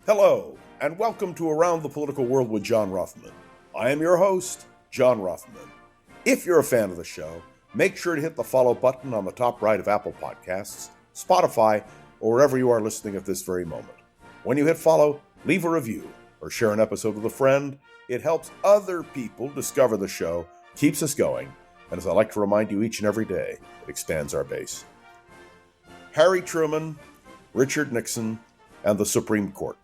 Hello, and welcome to Around the Political World with John Ruffman. I am your host, John Ruffman. If you're a fan of the show, make sure to hit the follow button on the top right of Apple Podcasts, Spotify, or wherever you are listening at this very moment. When you hit follow, leave a review or share an episode with a friend. It helps other people discover the show, keeps us going, and as I like to remind you each and every day, it expands our base. Harry Truman, Richard Nixon, and the Supreme Court.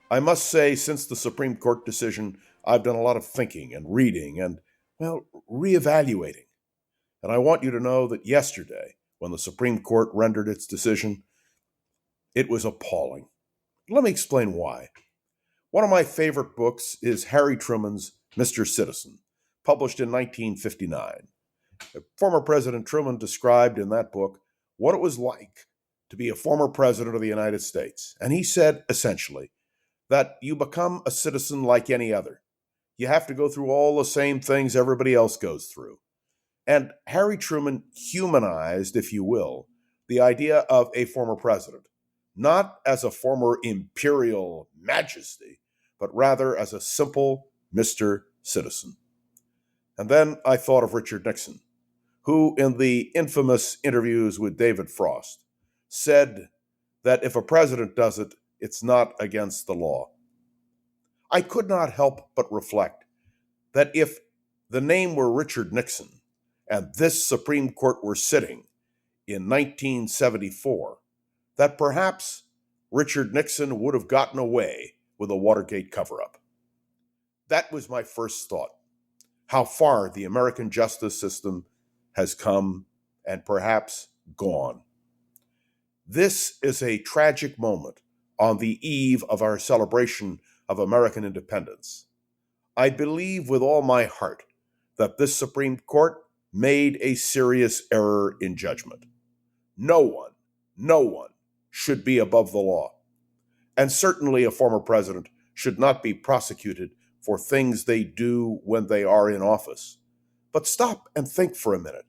I must say, since the Supreme Court decision, I've done a lot of thinking and reading and, reevaluating. And I want you to know that yesterday, when the Supreme Court rendered its decision, it was appalling. Let me explain why. One of my favorite books is Harry Truman's Mr. Citizen, published in 1959. Former President Truman described in that book what it was like to be a former president of the United States. And he said, essentially, that you become a citizen like any other. You have to go through all the same things everybody else goes through. And Harry Truman humanized, if you will, the idea of a former president, not as a former imperial majesty, but rather as a simple Mr. Citizen. And then I thought of Richard Nixon, who in the infamous interviews with David Frost said that if a president does it, it's not against the law. I could not help but reflect that if the name were Richard Nixon and this Supreme Court were sitting in 1974, that perhaps Richard Nixon would have gotten away with a Watergate cover-up. That was my first thought, how far the American justice system has come and perhaps gone. This is a tragic moment on the eve of our celebration of American independence. I believe with all my heart that this Supreme Court made a serious error in judgment. No one should be above the law. And certainly a former president should not be prosecuted for things they do when they are in office. But stop and think for a minute.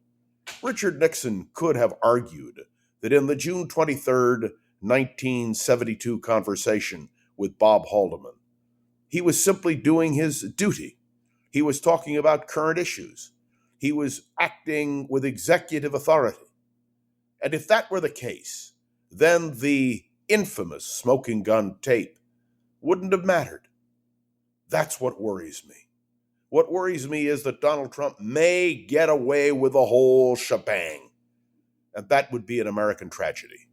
Richard Nixon could have argued that in the June 23rd, 1972 conversation with Bob Haldeman, he was simply doing his duty. He was talking about current issues. He was acting with executive authority. And if that were the case, then the infamous smoking gun tape wouldn't have mattered. That's what worries me. What worries me is that Donald Trump may get away with the whole shebang. And that would be an American tragedy.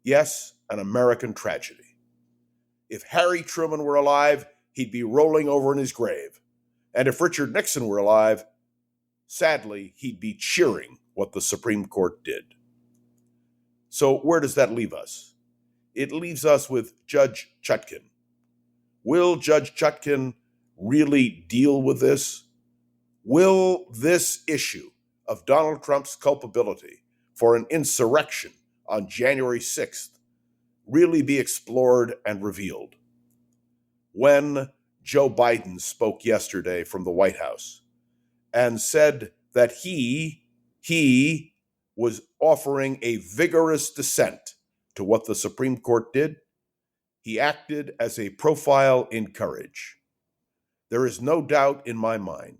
Yes, an American tragedy. If Harry Truman were alive, he'd be rolling over in his grave. And if Richard Nixon were alive, sadly, he'd be cheering what the Supreme Court did. So where does that leave us? It leaves us with Judge Chutkan. Will Judge Chutkan really deal with this? Will this issue of Donald Trump's culpability for an insurrection on January 6th really be explored and revealed? When Joe Biden spoke yesterday from the White House and said that he was offering a vigorous dissent to what the Supreme Court did, he acted as a profile in courage. There is no doubt in my mind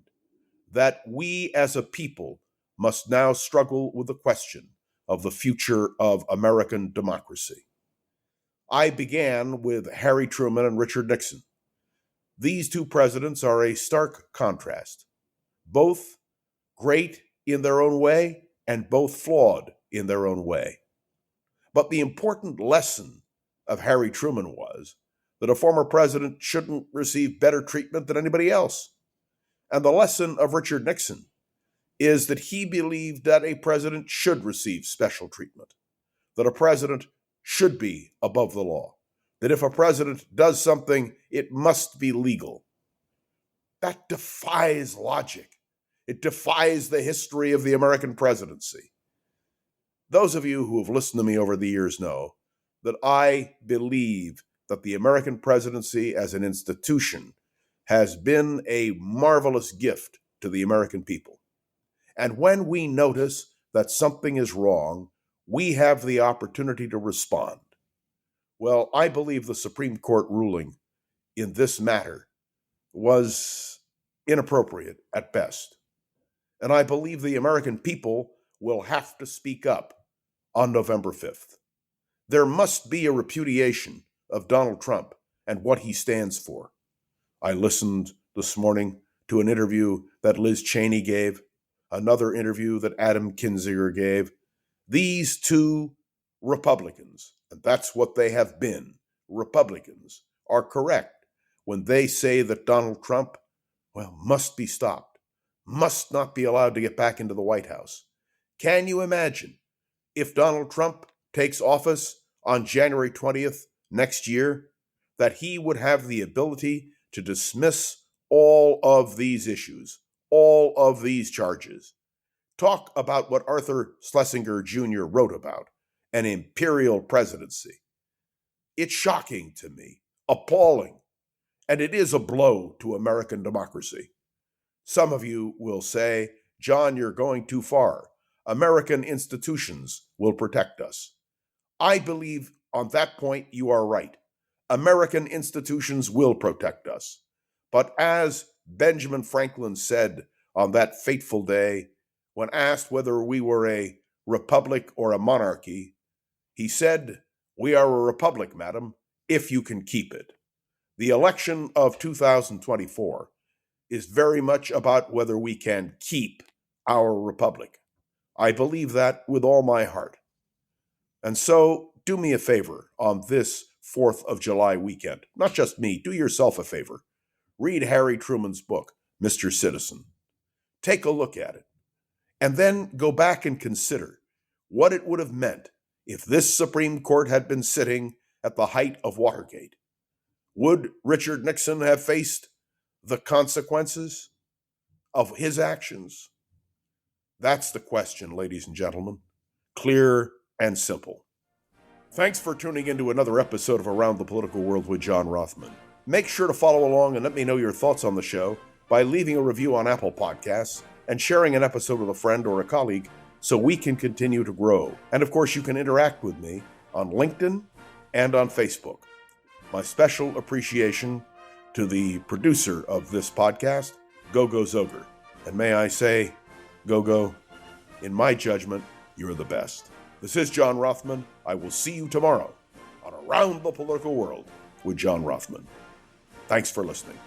that we as a people must now struggle with the question of the future of American democracy. I began with Harry Truman and Richard Nixon. These two presidents are a stark contrast, both great in their own way and both flawed in their own way. But the important lesson of Harry Truman was that a former president shouldn't receive better treatment than anybody else. And the lesson of Richard Nixon is that he believed that a president should receive special treatment, that a president should be above the law, that if a president does something, it must be legal. That defies logic. It defies the history of the American presidency. Those of you who have listened to me over the years know that I believe that the American presidency as an institution has been a marvelous gift to the American people. And when we notice that something is wrong, we have the opportunity to respond. Well, I believe the Supreme Court ruling in this matter was inappropriate at best. And I believe the American people will have to speak up on November 5th. There must be a repudiation of Donald Trump and what he stands for. I listened this morning to an interview that Liz Cheney gave, another interview that Adam Kinzinger gave. These two Republicans, and that's what they have been, Republicans, are correct when they say that Donald Trump, must be stopped, must not be allowed to get back into the White House. Can you imagine if Donald Trump takes office on January 20th next year, that he would have the ability to dismiss all of these issues, all of these charges? Talk about what Arthur Schlesinger Jr. wrote about, an imperial presidency. It's shocking to me, appalling, and it is a blow to American democracy. Some of you will say, John, you're going too far. American institutions will protect us. I believe on that point you are right. American institutions will protect us. But as Benjamin Franklin said on that fateful day, when asked whether we were a republic or a monarchy, he said, "We are a republic, madam, if you can keep it." The election of 2024 is very much about whether we can keep our republic. I believe that with all my heart. And so, do me a favor on this 4th of July weekend. Not just me, do yourself a favor. Read Harry Truman's book, Mr. Citizen. Take a look at it. And then go back and consider what it would have meant if this Supreme Court had been sitting at the height of Watergate. Would Richard Nixon have faced the consequences of his actions? That's the question, ladies and gentlemen. Clear and simple. Thanks for tuning into another episode of Around the Political World with John Rothman. Make sure to follow along and let me know your thoughts on the show by leaving a review on Apple Podcasts and sharing an episode with a friend or a colleague so we can continue to grow. And of course, you can interact with me on LinkedIn and on Facebook. My special appreciation to the producer of this podcast, Gogo Zoger. And may I say, Gogo, in my judgment, you're the best. This is John Rothman. I will see you tomorrow on Around the Political World with John Rothman. Thanks for listening.